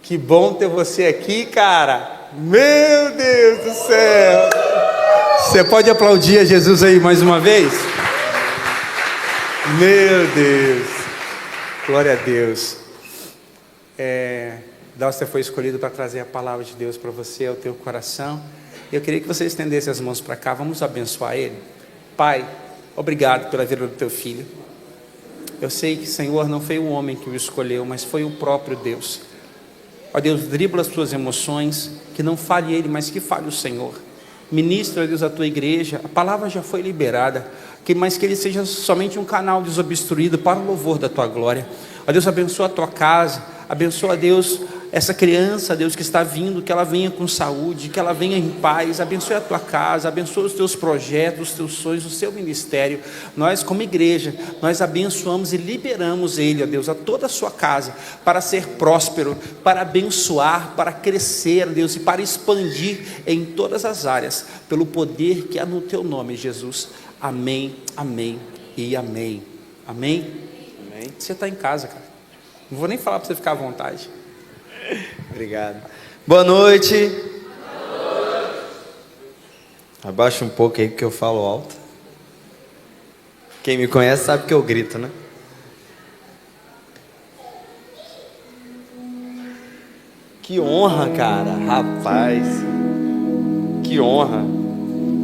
Que bom ter você aqui, cara. Meu Deus do céu. Você pode aplaudir a Jesus aí mais uma vez? Meu Deus. Glória a Deus. Você foi escolhido para trazer a palavra de Deus para você, ao teu coração. Eu queria que você estendesse as mãos para cá. Vamos abençoar ele. Pai, obrigado pela vida do teu filho. Eu sei que, Senhor, não foi o homem que o escolheu, mas foi o próprio Deus. Ó Deus, dribla as tuas emoções, que não fale ele, mas que fale o Senhor. Ministra, ó Deus, a tua igreja. A palavra já foi liberada, mas que ele seja somente um canal desobstruído para o louvor da tua glória. Ó Deus, abençoa a tua casa, abençoa, Deus, essa criança, Deus, que está vindo, que ela venha com saúde, que ela venha em paz. Abençoe a tua casa, abençoe os teus projetos, os teus sonhos, o seu ministério. Nós, como igreja, nós abençoamos e liberamos ele, ó Deus, a toda a sua casa, para ser próspero, para abençoar, para crescer, Deus, e para expandir em todas as áreas, pelo poder que há no teu nome, Jesus. Amém, amém e amém. Amém? Amém. Você está em casa, cara. Não vou nem falar para você ficar à vontade. Obrigado. Boa noite. Abaixa um pouco aí porque eu falo alto. Quem me conhece sabe que eu grito, né? Que honra, cara. Rapaz. Que honra.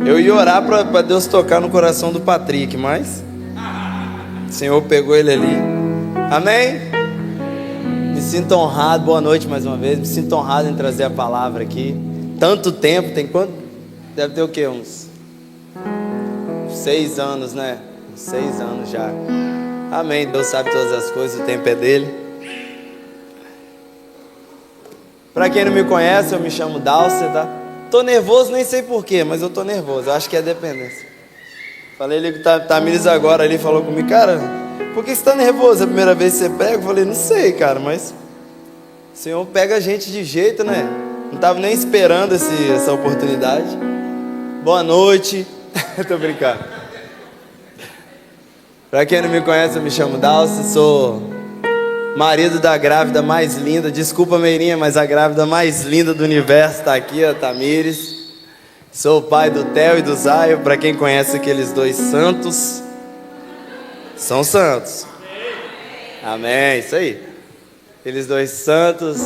Eu ia orar para Deus tocar no coração do Patrick, mas o Senhor pegou ele ali. Amém? Me sinto honrado, boa noite mais uma vez. Me sinto honrado em trazer a palavra aqui. Tanto tempo, tem quanto? Deve ter o quê? Uns 6 anos, né? Uns 6 anos já. Amém, Deus sabe todas as coisas, o tempo é dele. Pra quem não me conhece, eu me chamo Dalcer, tá? Tô nervoso, nem sei porquê, mas eu tô nervoso, eu acho que é dependência. Falei ali com o Tamires agora, ele falou comigo, cara, por que você tá nervoso? É a primeira vez que você pega? Eu falei, não sei, cara, mas o Senhor pega a gente de jeito, né? Não tava nem esperando essa oportunidade. Boa noite. Tô brincando. Pra quem não me conhece, eu me chamo Dalcio, sou marido da grávida mais linda. Desculpa, Meirinha, mas a grávida mais linda do universo tá aqui, a Tamires. Sou o pai do Theo e do Zaio. Pra quem conhece aqueles dois santos, são santos. Amém, isso aí. Aqueles dois santos,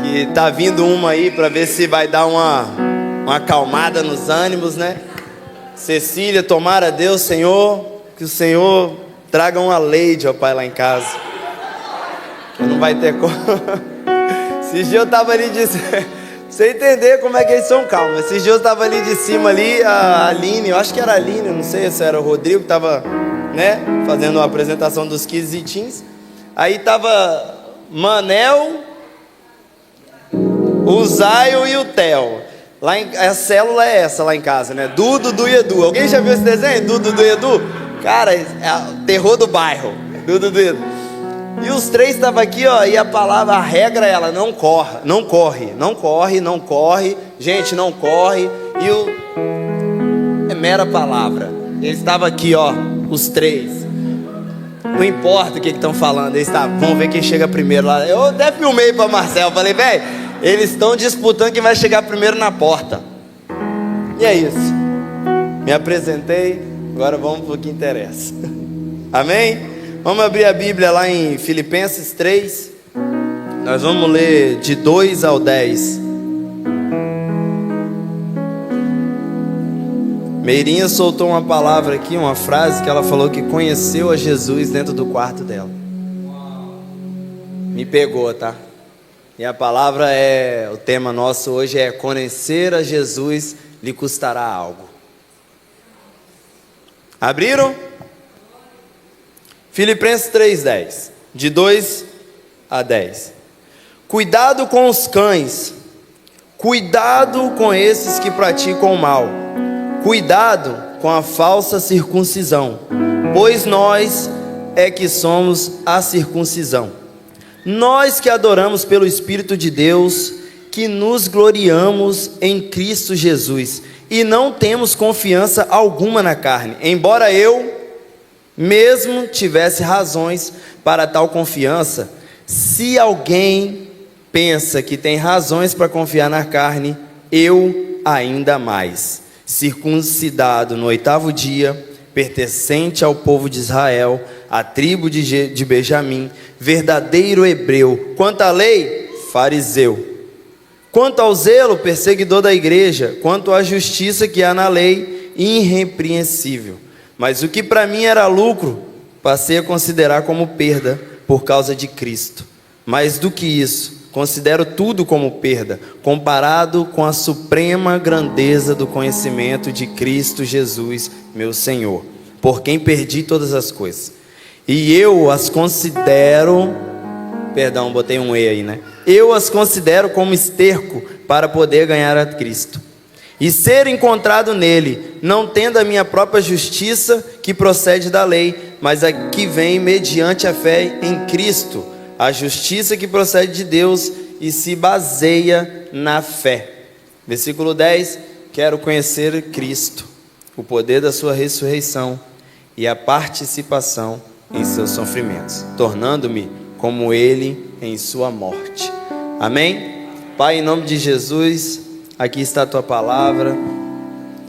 que tá vindo uma aí pra ver se vai dar uma acalmada nos ânimos, né? Cecília, tomara a Deus, Senhor, que o Senhor traga uma Leide, ó Pai, lá em casa. Que não vai ter como. Esses dias eu tava ali de você entender como é que eles são calmos. Esses dias eu tava ali de cima ali, a Aline, eu acho que era a Aline, eu não sei se era o Rodrigo, que tava, né, fazendo a apresentação dos Kids e Teens. Aí tava Manel, o Zaio e o Theo. A célula é essa lá em casa, né? Dudu e Edu. Alguém já viu esse desenho? Dudu e Edu? Cara, é o terror do bairro. Dudu e Edu. E os três estavam aqui, ó, e a palavra, a regra é ela, não corre. Gente, não corre. É mera palavra. Eles estavam aqui, ó, os três. Não importa o que estão falando, eles estavam, vamos ver quem chega primeiro lá. Eu até filmei para Marcel, falei, velho, eles estão disputando quem vai chegar primeiro na porta. E é isso. Me apresentei, agora vamos para o que interessa. Amém? Vamos abrir a Bíblia lá em Filipenses 3. Nós vamos ler de 2 ao 10. Meirinha soltou uma palavra aqui, uma frase que ela falou que conheceu a Jesus dentro do quarto dela. Me pegou, tá? E a palavra o tema nosso hoje é: conhecer a Jesus lhe custará algo. Abriram? Filipenses 3:10, de 2 a 10. Cuidado com os cães, cuidado com esses que praticam o mal, cuidado com a falsa circuncisão, pois nós é que somos a circuncisão. Nós que adoramos pelo Espírito de Deus, que nos gloriamos em Cristo Jesus, e não temos confiança alguma na carne, embora eu mesmo tivesse razões para tal confiança. Se alguém pensa que tem razões para confiar na carne, eu ainda mais, circuncidado no 8º dia, pertencente ao povo de Israel, à tribo de Benjamim, verdadeiro hebreu, quanto à lei, fariseu, quanto ao zelo, perseguidor da igreja, quanto à justiça que há na lei, irrepreensível. Mas o que para mim era lucro, passei a considerar como perda por causa de Cristo. Mais do que isso, considero tudo como perda, comparado com a suprema grandeza do conhecimento de Cristo Jesus, meu Senhor, por quem perdi todas as coisas. E eu as considero, perdão, botei um E aí, né? Eu as considero como esterco para poder ganhar a Cristo e ser encontrado nele, não tendo a minha própria justiça que procede da lei, mas a que vem mediante a fé em Cristo, a justiça que procede de Deus e se baseia na fé. Versículo 10, quero conhecer Cristo, o poder da sua ressurreição e a participação em seus sofrimentos, tornando-me como ele em sua morte. Amém? Pai, em nome de Jesus, aqui está a tua palavra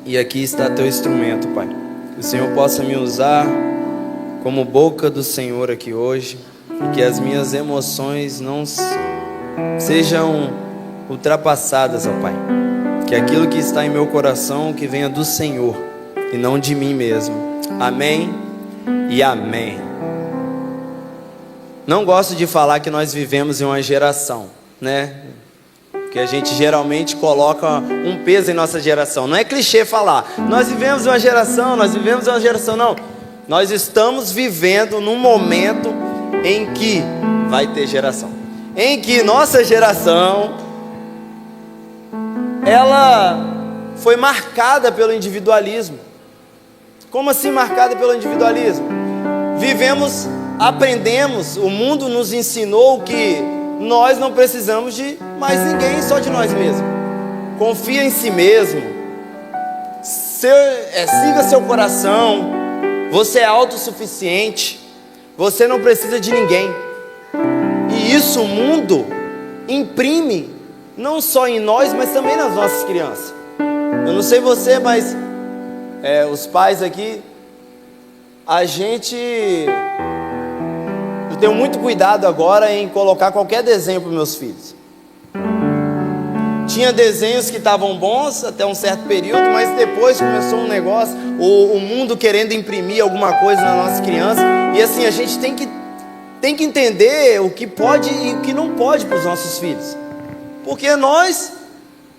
e aqui está teu instrumento, Pai. Que o Senhor possa me usar como boca do Senhor aqui hoje, e que as minhas emoções não sejam ultrapassadas, ó Pai. Que aquilo que está em meu coração, que venha do Senhor e não de mim mesmo. Amém e amém. Não gosto de falar que nós vivemos em uma geração, né? Porque a gente geralmente coloca um peso em nossa geração. Não é clichê falar, nós vivemos uma geração, não. Nós estamos vivendo num momento em que vai ter geração. Em que nossa geração, ela foi marcada pelo individualismo. Como assim marcada pelo individualismo? Aprendemos, o mundo nos ensinou que nós não precisamos de mais ninguém, só de nós mesmos. Confia em si mesmo, siga seu coração, você é autossuficiente, você não precisa de ninguém. E isso o mundo imprime, não só em nós, mas também nas nossas crianças. Eu não sei você, mas os pais aqui, eu tenho muito cuidado agora em colocar qualquer desenho para os meus filhos. Tinha desenhos que estavam bons até um certo período, mas depois começou um negócio, o mundo querendo imprimir alguma coisa na nossa criança. E assim, a gente tem que entender o que pode e o que não pode para os nossos filhos. Porque é nós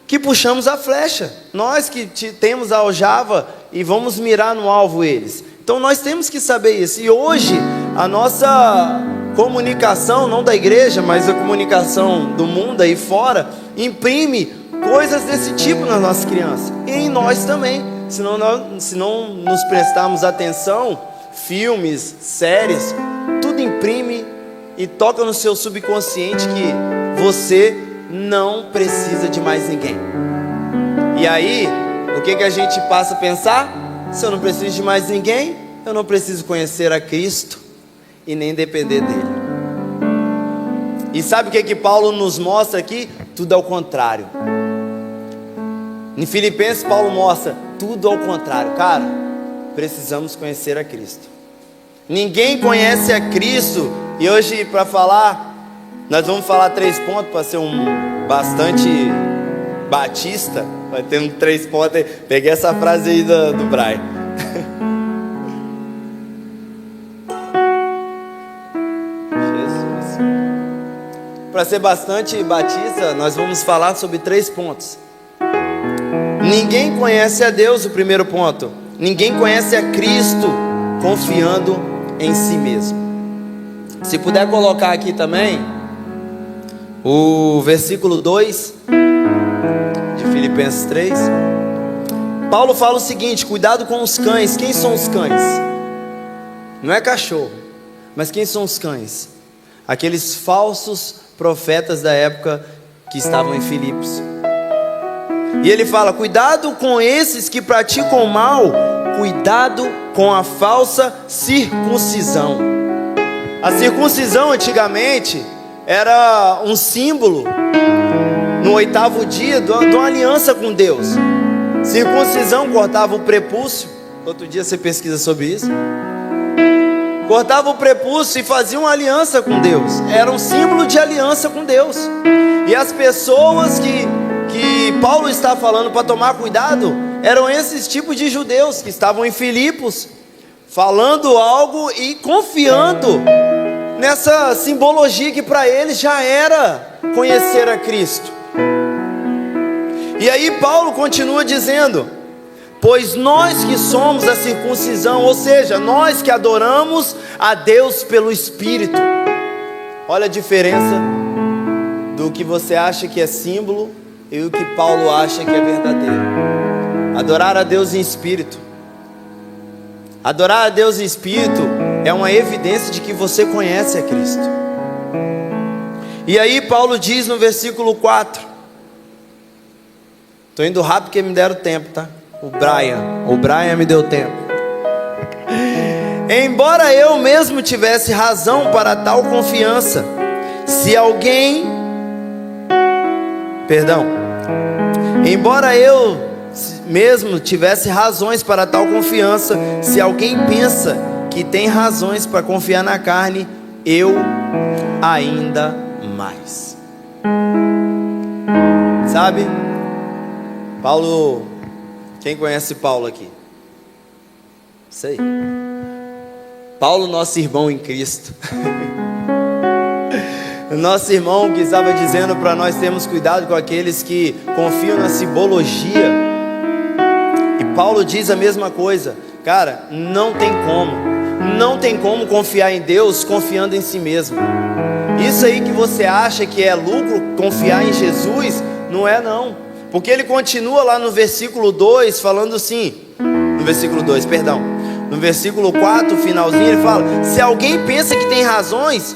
que puxamos a flecha, nós que temos a aljava e vamos mirar no alvo eles. Então nós temos que saber isso. E hoje a nossa comunicação, não da igreja, mas a comunicação do mundo aí fora, imprime coisas desse tipo nas nossas crianças e em nós também. Se não nos prestarmos atenção, filmes, séries, tudo imprime e toca no seu subconsciente que você não precisa de mais ninguém. E aí, o que a gente passa a pensar? Se eu não preciso de mais ninguém, eu não preciso conhecer a Cristo e nem depender dele. E sabe o que Paulo nos mostra aqui? Tudo ao contrário. Em Filipenses, Paulo mostra tudo ao contrário. Cara, precisamos conhecer a Cristo. Ninguém conhece a Cristo. E hoje, para falar, nós vamos falar 3 pontos para ser bastante batista. Vai ter 3 pontos aí. Peguei essa frase aí do Brian. Jesus. Para ser bastante batista, nós vamos falar sobre 3 pontos. Ninguém conhece a Deus, o primeiro ponto. Ninguém conhece a Cristo confiando em si mesmo. Se puder colocar aqui também o versículo 2 de Filipenses 3. Paulo fala o seguinte: cuidado com os cães. Quem são os cães? Não é cachorro, mas quem são os cães? Aqueles falsos profetas da época que estavam em Filipos. E ele fala: cuidado com esses que praticam o mal, cuidado com a falsa circuncisão. A circuncisão antigamente era um símbolo, no 8º dia, de uma aliança com Deus. Circuncisão cortava o prepúcio. Outro dia você pesquisa sobre isso. Cortava o prepúcio e fazia uma aliança com Deus. Era um símbolo de aliança com Deus. E as pessoas que Paulo está falando para tomar cuidado eram esses tipos de judeus que estavam em Filipos, falando algo e confiando nessa simbologia que para eles já era conhecer a Cristo. E aí Paulo continua dizendo: pois nós que somos a circuncisão, ou seja, nós que adoramos a Deus pelo Espírito. Olha a diferença do que você acha que é símbolo e o que Paulo acha que é verdadeiro. Adorar a Deus em Espírito. Adorar a Deus em Espírito é uma evidência de que você conhece a Cristo. E aí Paulo diz no versículo 4. Estou indo rápido porque me deram tempo, tá? O Brian me deu tempo. Embora eu mesmo tivesse razão para tal confiança, embora eu mesmo tivesse razões para tal confiança, se alguém pensa que tem razões para confiar na carne, eu ainda mais. Sabe? Paulo, quem conhece Paulo aqui? Isso aí. Paulo, nosso irmão em Cristo. O nosso irmão que estava dizendo para nós termos cuidado com aqueles que confiam na simbologia. E Paulo diz a mesma coisa. Cara, não tem como confiar em Deus confiando em si mesmo. Isso aí que você acha que é lucro, confiar em Jesus, não é não. Porque ele continua lá no versículo 2 falando assim, no versículo 4, finalzinho, ele fala: se alguém pensa que tem razões,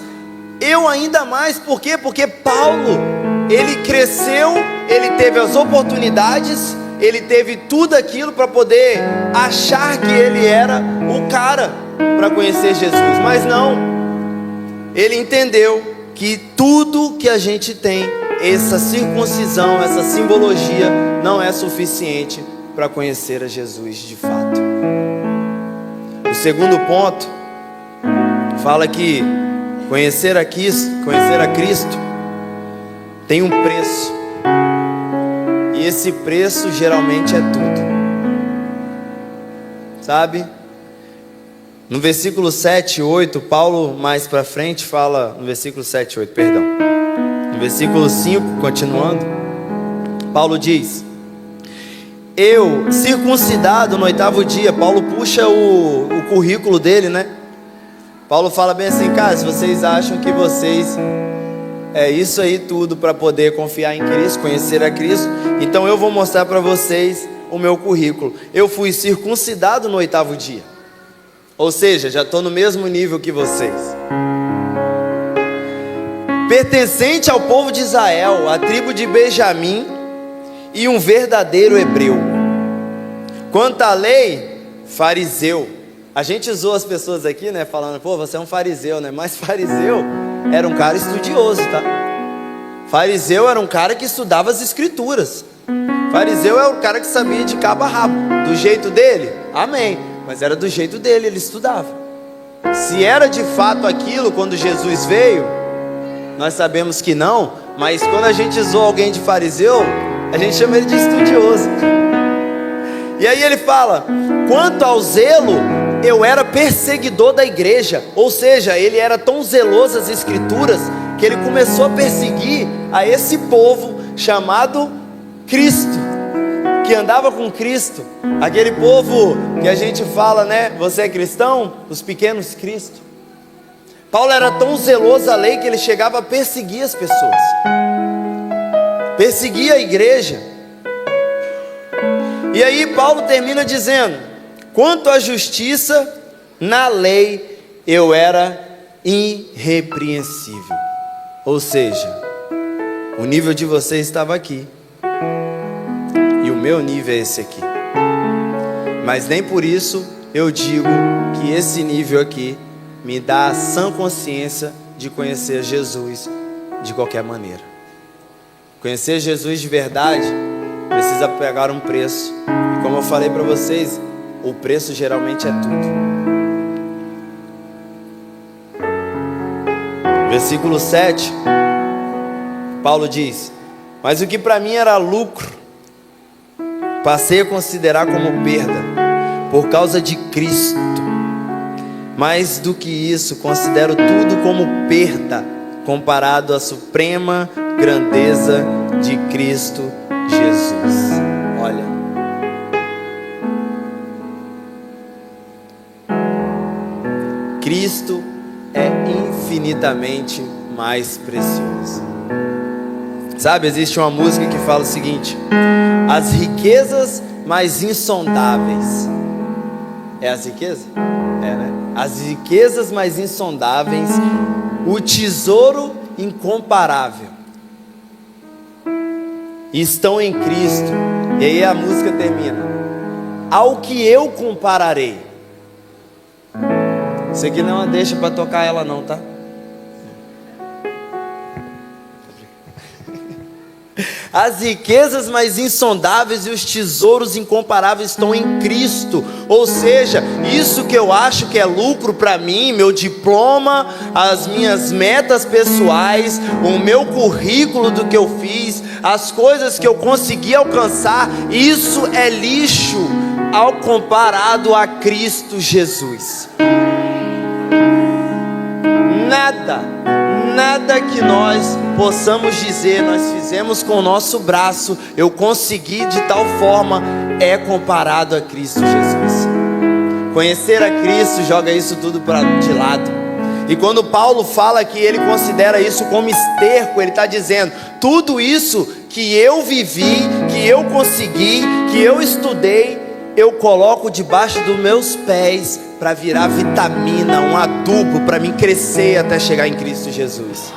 eu ainda mais. Por quê? Porque Paulo, ele cresceu, ele teve as oportunidades, ele teve tudo aquilo para poder achar que ele era o cara para conhecer Jesus. Mas não, ele entendeu que tudo que a gente tem, essa circuncisão, essa simbologia, não é suficiente para conhecer a Jesus de fato. O segundo ponto fala que conhecer a Cristo tem um preço, e esse preço geralmente é tudo, sabe? No versículo 7 e 8, Paulo mais para frente fala, no versículo 7 e 8, perdão, no versículo 5, continuando, Paulo diz: eu, circuncidado no 8º dia. Paulo puxa o currículo dele, né? Paulo fala bem assim: cara, se vocês acham que vocês é isso aí tudo para poder confiar em Cristo, conhecer a Cristo, então eu vou mostrar para vocês o meu currículo. Eu fui circuncidado no 8º dia, ou seja, já estou no mesmo nível que vocês, pertencente ao povo de Israel, a tribo de Benjamim, e um verdadeiro hebreu. Quanto à lei, fariseu. A gente zoa as pessoas aqui, né, falando: pô, você é um fariseu, né? Mas fariseu era um cara estudioso, tá? Fariseu era um cara que estudava as escrituras. Fariseu é o cara que sabia de cabo a rabo. Do jeito dele? Amém. Mas era do jeito dele, ele estudava. Se era de fato aquilo quando Jesus veio, nós sabemos que não. Mas quando a gente zoa alguém de fariseu, a gente chama ele de estudioso. E aí ele fala: quanto ao zelo, eu era perseguidor da igreja. Ou seja, ele era tão zeloso às escrituras que ele começou a perseguir a esse povo chamado Cristo, que andava com Cristo. Aquele povo que a gente fala, né? Você é cristão? Os pequenos Cristo. Paulo era tão zeloso à lei que ele chegava a perseguir as pessoas, perseguia a igreja. E aí Paulo termina dizendo: quanto à justiça, na lei eu era irrepreensível. Ou seja, o nível de vocês estava aqui, e o meu nível é esse aqui. Mas nem por isso eu digo que esse nível aqui me dá a sã consciência de conhecer Jesus de qualquer maneira. Conhecer Jesus de verdade precisa pagar um preço. E como eu falei para vocês, o preço geralmente é tudo. Versículo 7, Paulo diz: mas o que para mim era lucro, passei a considerar como perda, por causa de Cristo. Mais do que isso, considero tudo como perda, comparado à suprema grandeza de Cristo Jesus. Olha, Cristo é infinitamente mais precioso. Sabe, existe uma música que fala o seguinte: as riquezas mais insondáveis. É as riquezas? É, né? As riquezas mais insondáveis, o tesouro incomparável, estão em Cristo. E aí a música termina: ao que eu compararei. Isso aqui não deixa para tocar ela não, tá? As riquezas mais insondáveis e os tesouros incomparáveis estão em Cristo. Ou seja, isso que eu acho que é lucro para mim, meu diploma, as minhas metas pessoais, o meu currículo do que eu fiz, as coisas que eu consegui alcançar, isso é lixo ao comparado a Cristo Jesus. Nada que nós possamos dizer, nós fizemos com o nosso braço, eu consegui de tal forma, é comparado a Cristo Jesus. Conhecer a Cristo joga isso tudo de lado. E quando Paulo fala que ele considera isso como esterco, ele está dizendo: tudo isso que eu vivi, que eu consegui, que eu estudei, eu coloco debaixo dos meus pés para virar vitamina, um adubo para mim crescer até chegar em Cristo Jesus.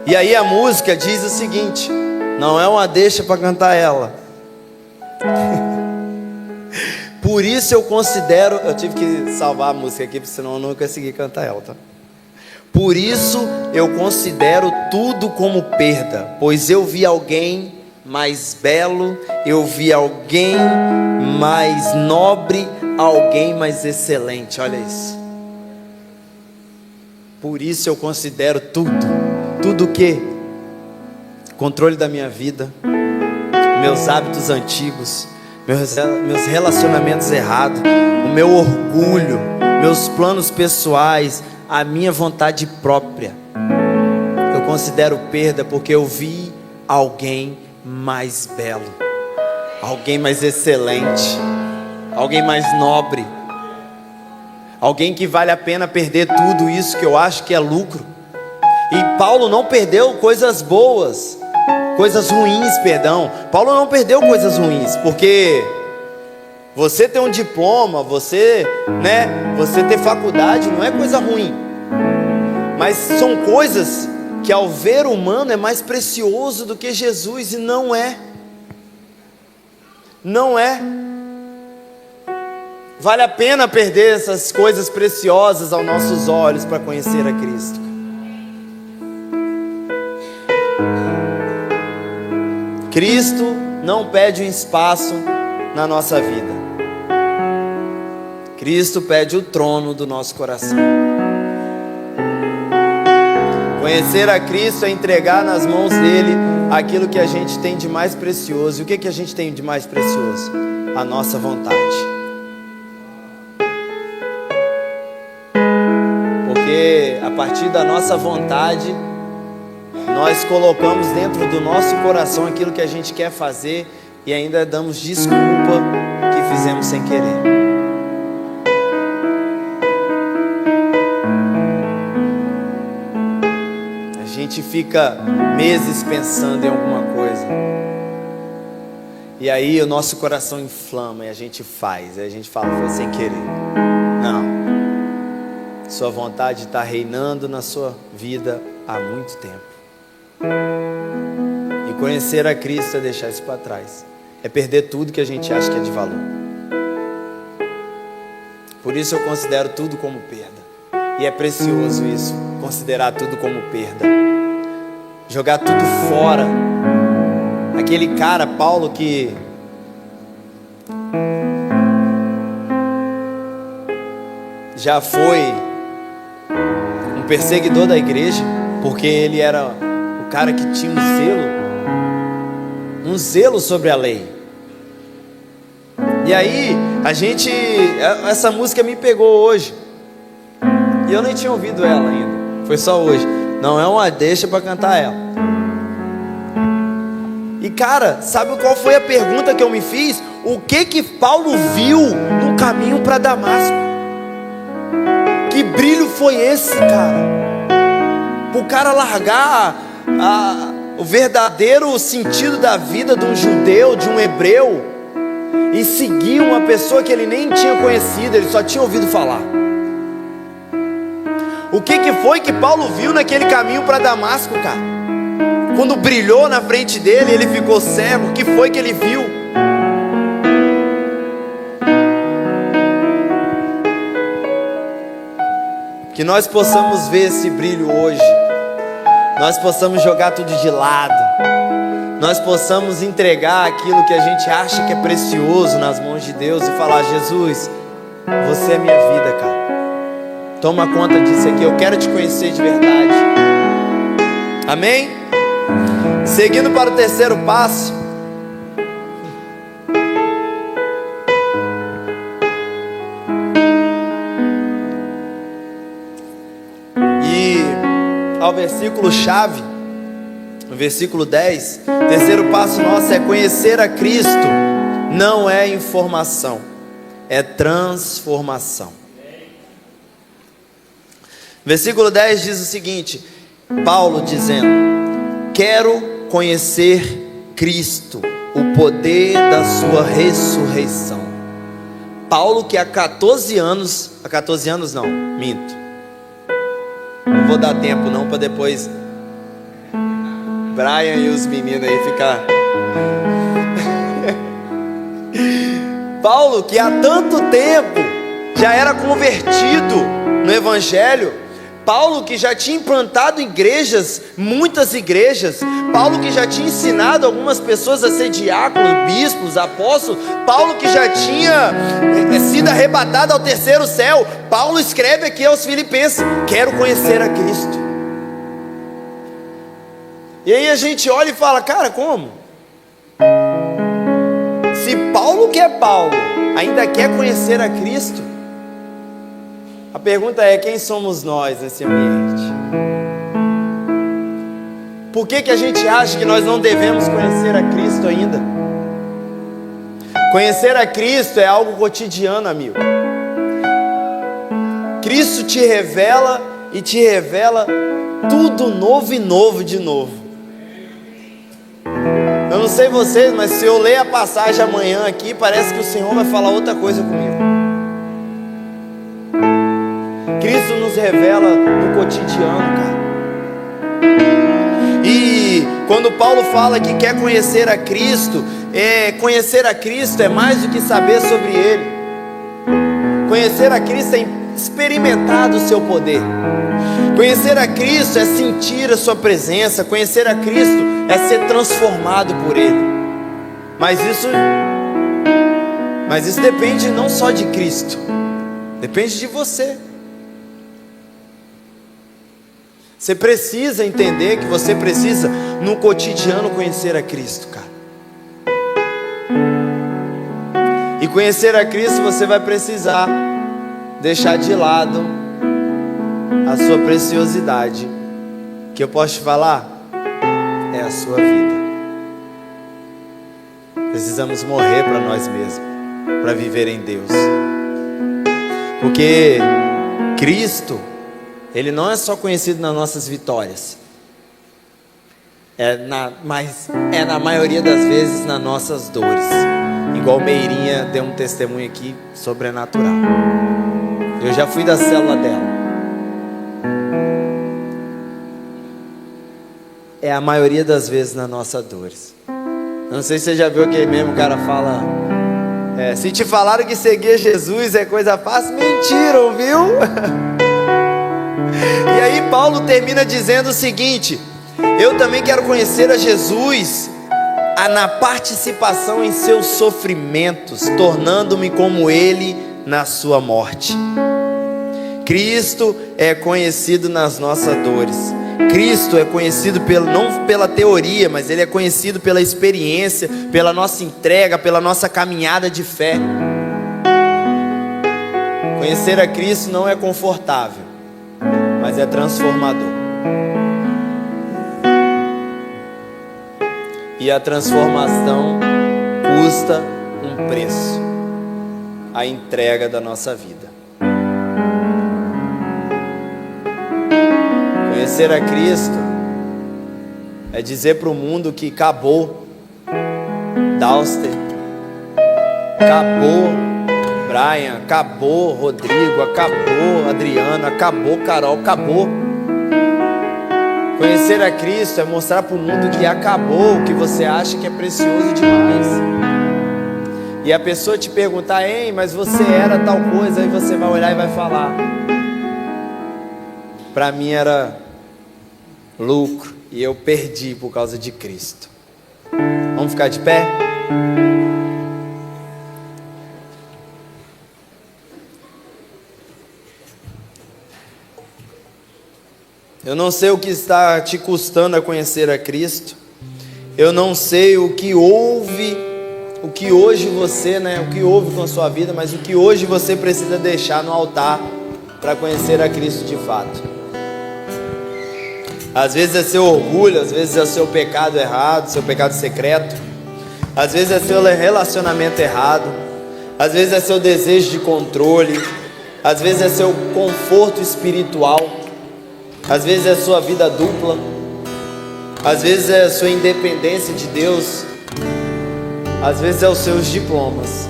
E aí a música diz o seguinte, não é uma deixa para cantar ela. Por isso eu considero, eu tive que salvar a música aqui, porque senão eu não consegui cantar ela, tá? Por isso eu considero tudo como perda, pois eu vi alguém mais belo, eu vi alguém mais nobre, alguém mais excelente. Olha isso. Por isso eu considero tudo o que? Controle da minha vida, meus hábitos antigos, meus relacionamentos errados, o meu orgulho, meus planos pessoais, a minha vontade própria, eu considero perda, porque eu vi alguém mais belo, alguém mais excelente, alguém mais nobre, alguém que vale a pena perder tudo isso que eu acho que é lucro. E Paulo não perdeu coisas boas, coisas ruins, perdão. Paulo não perdeu coisas ruins, porque você ter um diploma, você ter faculdade não é coisa ruim, mas são coisas que ao ver humano é mais precioso do que Jesus, e não é. Vale a pena perder essas coisas preciosas aos nossos olhos para conhecer a Cristo. Cristo não pede um espaço na nossa vida. Cristo pede o trono do nosso coração. Conhecer a Cristo é entregar nas mãos dele aquilo que a gente tem de mais precioso. E o que a gente tem de mais precioso? A nossa vontade. Porque a partir da nossa vontade, nós colocamos dentro do nosso coração aquilo que a gente quer fazer e ainda damos desculpa que fizemos sem querer. A gente fica meses pensando em alguma coisa e aí o nosso coração inflama e a gente faz, aí a gente fala, foi sem querer. Não, sua vontade está reinando na sua vida há muito tempo. E conhecer a Cristo é deixar isso para trás, é perder tudo que a gente acha que é de valor. Por isso eu considero tudo como perda. E é precioso isso, considerar tudo como perda, jogar tudo fora. Aquele cara, Paulo, que já foi um perseguidor da igreja, porque ele era o cara que tinha um zelo sobre a lei. E aí, essa música me pegou hoje, e eu nem tinha ouvido ela ainda, foi só hoje. Não é uma deixa para cantar ela. E cara, sabe qual foi a pergunta que eu me fiz? O que Paulo viu no caminho para Damasco? Que brilho foi esse, cara? O cara largar o verdadeiro sentido da vida de um judeu, de um hebreu, e seguir uma pessoa que ele nem tinha conhecido, ele só tinha ouvido falar. O que foi que Paulo viu naquele caminho para Damasco, cara? Quando brilhou na frente dele, ele ficou cego. O que foi que ele viu? Que nós possamos ver esse brilho hoje. Nós possamos jogar tudo de lado. Nós possamos entregar aquilo que a gente acha que é precioso nas mãos de Deus e falar: Jesus, você é minha vida, cara. Toma conta disso aqui, eu quero te conhecer de verdade. Amém? Seguindo para o terceiro passo. E ao versículo chave, no versículo 10, terceiro passo nosso é conhecer a Cristo. Não é informação, é transformação. Versículo 10 diz o seguinte, Paulo dizendo: quero conhecer Cristo, o poder da sua ressurreição. Paulo que há 14 anos não, minto, não vou dar tempo não, para depois Brian e os meninos aí ficar. Paulo que há tanto tempo já era convertido no Evangelho. Paulo que já tinha implantado igrejas, muitas igrejas. Paulo que já tinha ensinado algumas pessoas a ser diáconos, bispos, apóstolos. Paulo que já tinha sido arrebatado ao terceiro céu. Paulo escreve aqui aos Filipenses: quero conhecer a Cristo. E aí a gente olha e fala: cara, como? Se Paulo que é Paulo ainda quer conhecer a Cristo, a pergunta é: quem somos nós nesse ambiente? Por que a gente acha que nós não devemos conhecer a Cristo ainda? Conhecer a Cristo é algo cotidiano, amigo. Cristo te revela e te revela tudo novo e novo de novo. Eu não sei vocês, mas se eu ler a passagem amanhã aqui, parece que o Senhor vai falar outra coisa comigo. Cristo nos revela no cotidiano, cara. E quando Paulo fala que quer conhecer a Cristo, conhecer a Cristo é mais do que saber sobre Ele. Conhecer a Cristo é experimentar do seu poder. Conhecer a Cristo é sentir a sua presença. Conhecer a Cristo é ser transformado por Ele. Mas isso depende não só de Cristo, depende de você. Você precisa entender que você precisa no cotidiano conhecer a Cristo, cara. E conhecer a Cristo você vai precisar deixar de lado a sua preciosidade. Que eu posso te falar? É a sua vida. Precisamos morrer para nós mesmos, para viver em Deus. Porque Cristo, Ele não é só conhecido nas nossas vitórias, mas é na maioria das vezes nas nossas dores. Igual Meirinha deu um testemunho aqui sobrenatural. Eu já fui da célula dela. É a maioria das vezes nas nossas dores. Eu não sei se você já viu aquele mesmo cara fala: se te falaram que seguir Jesus é coisa fácil, mentiram, viu? aí Paulo termina dizendo o seguinte: eu também quero conhecer a Jesus na participação em seus sofrimentos, tornando-me como Ele na sua morte. Cristo é conhecido nas nossas dores. Cristo é conhecido não pela teoria, mas Ele é conhecido pela experiência, pela nossa entrega, pela nossa caminhada de fé. Conhecer a Cristo não é confortável, mas é transformador. E a transformação custa um preço: a entrega da nossa vida. Conhecer a Cristo é dizer para o mundo que acabou Dauster, acabou Brian, acabou Rodrigo, acabou Adriano, acabou Carol, acabou. Conhecer a Cristo é mostrar para o mundo que acabou o que você acha que é precioso demais. E a pessoa te perguntar: ei, mas você era tal coisa, aí você vai olhar e vai falar: para mim era lucro e eu perdi por causa de Cristo. Vamos ficar de pé? Eu não sei o que está te custando a conhecer a Cristo. Eu não sei o que houve, o que hoje você, o que houve com a sua vida, mas o que hoje você precisa deixar no altar para conhecer a Cristo de fato. Às vezes é seu orgulho, às vezes é seu pecado errado, seu pecado secreto. Às vezes é seu relacionamento errado. Às vezes é seu desejo de controle. Às vezes é seu conforto espiritual. Às vezes é sua vida dupla. Às vezes é a sua independência de Deus. Às vezes é os seus diplomas.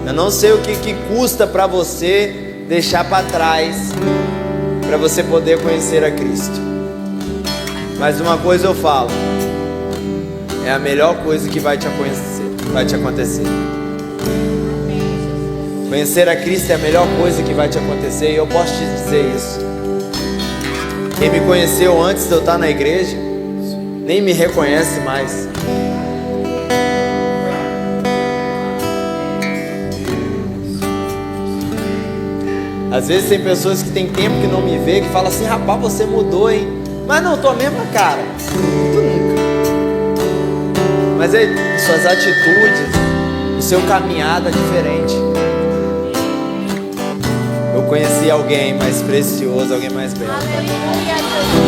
Eu não sei o que custa para você deixar para trás, para você poder conhecer a Cristo. Mas uma coisa eu falo: é a melhor coisa que vai te acontecer. Conhecer a Cristo é a melhor coisa que vai te acontecer. E eu posso te dizer isso. Quem me conheceu antes de eu estar na igreja nem me reconhece mais. Às vezes tem pessoas que tem tempo que não me vê, que falam assim: rapaz, você mudou, hein? Mas não, tô a mesma cara. Tu nunca. Mas é suas atitudes, o seu caminhada diferente. Eu conheci alguém mais precioso, alguém mais belo.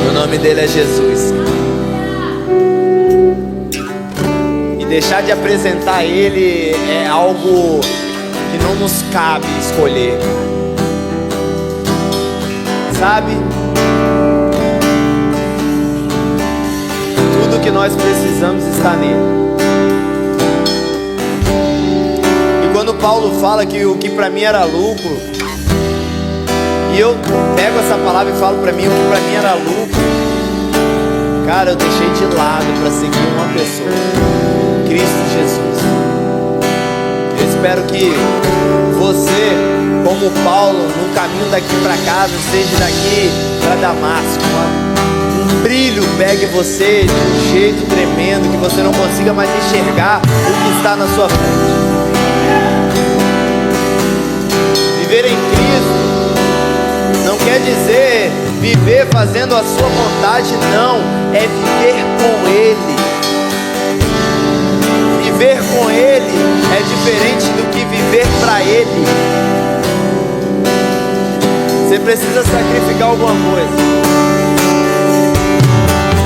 O nome dele é Jesus. E deixar de apresentar Ele é algo que não nos cabe escolher. Sabe? Tudo que nós precisamos está nele. E quando Paulo fala que o que para mim era lucro, e eu pego essa palavra e falo para mim o que para mim era lucro, cara, eu deixei de lado para seguir uma pessoa, Cristo Jesus. Eu espero que você, como Paulo, no caminho daqui para casa, seja daqui para Damasco, um brilho pegue você de um jeito tremendo, que você não consiga mais enxergar o que está na sua frente. Viver em Cristo não quer dizer viver fazendo a sua vontade, não. É viver com Ele. Viver com Ele é diferente do que viver para Ele. Você precisa sacrificar alguma coisa.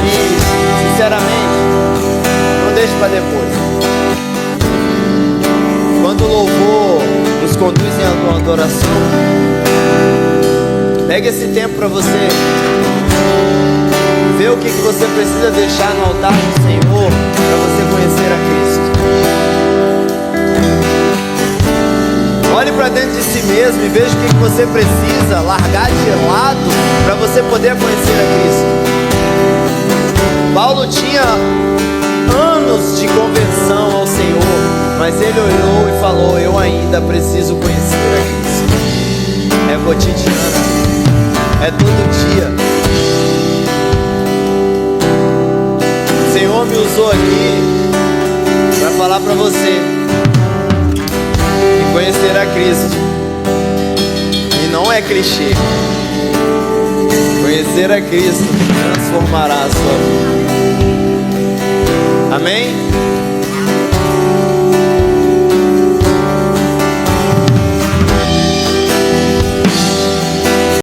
E, sinceramente, não deixe para depois. Quando o louvor nos conduz em adoração, pega esse tempo para você ver o que você precisa deixar no altar do Senhor para você conhecer a Cristo. Olhe para dentro de si mesmo e veja o que você precisa largar de lado para você poder conhecer a Cristo. Paulo tinha anos de conversão ao Senhor, mas ele olhou e falou: eu ainda preciso conhecer a Cristo. É cotidiano. é todo dia. O Senhor me usou aqui para falar para você que conhecer a Cristo, e não é clichê, conhecer a Cristo transformará a sua vida. Amém?